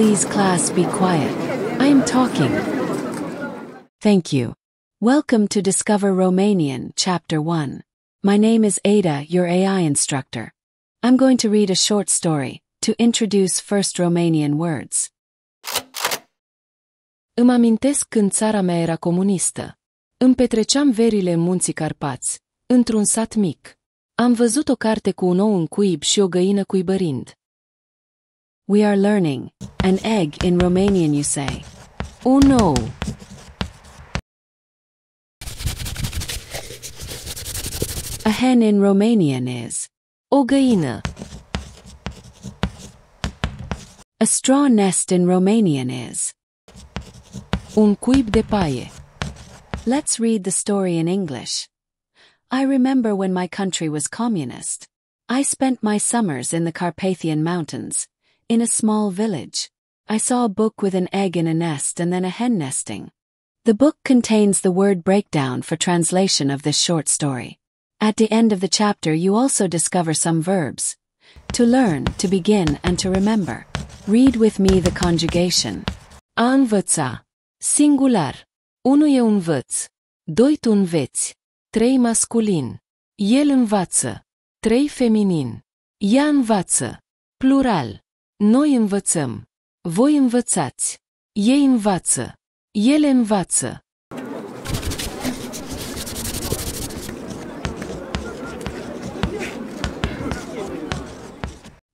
Please, class, be quiet. I am talking. Thank you. Welcome to Discover Romanian, Chapter 1. My name is Ada, your AI instructor. I'm going to read a short story to introduce first Romanian words. Îmi amintesc când țara mea era comunistă. Îmi petreceam verile în Munții Carpați, într-un sat mic. Am văzut o carte cu un ou în cuib și o găină cuibărind. We are learning. An egg in Romanian you say. Un ou. A hen in Romanian is o găină. A straw nest in Romanian is un cuib de paie. Let's read the story in English. I remember when my country was communist. I spent my summers in the Carpathian Mountains, in a small village. I saw a book with an egg in a nest and then a hen nesting. The book contains the word breakdown for translation of this short story. At the end of the chapter you also discover some verbs. To learn, to begin, and to remember. Read with me the conjugation. A învăța. Singular. 1 eu învăț. 2 tu înveți. 3 masculin. El învață. 3 feminin. Ea învață. Plural. Noi învățăm. Voi învățați. Ei învață. Ele învață.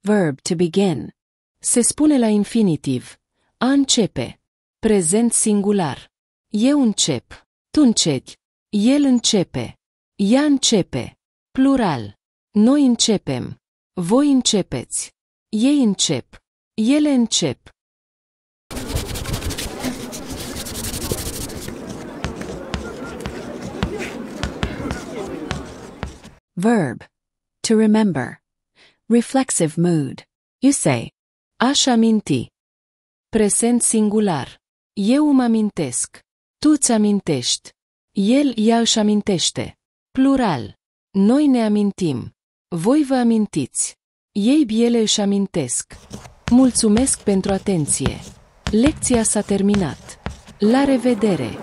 Verb to begin. Se spune la infinitiv. A începe. Prezent singular. Eu încep. Tu începi. El începe. Ea începe. Plural. Noi începem. Voi începeți. Ei încep. Ele încep. Verb. To remember. Reflexive mood. You say. Aș aminti. Prezent singular. Eu îmi amintesc. Tu îți amintești. Ea își amintește. Plural. Noi ne amintim. Voi vă amintiți. Ele își amintesc. Mulțumesc pentru atenție. Lecția s-a terminat. La revedere!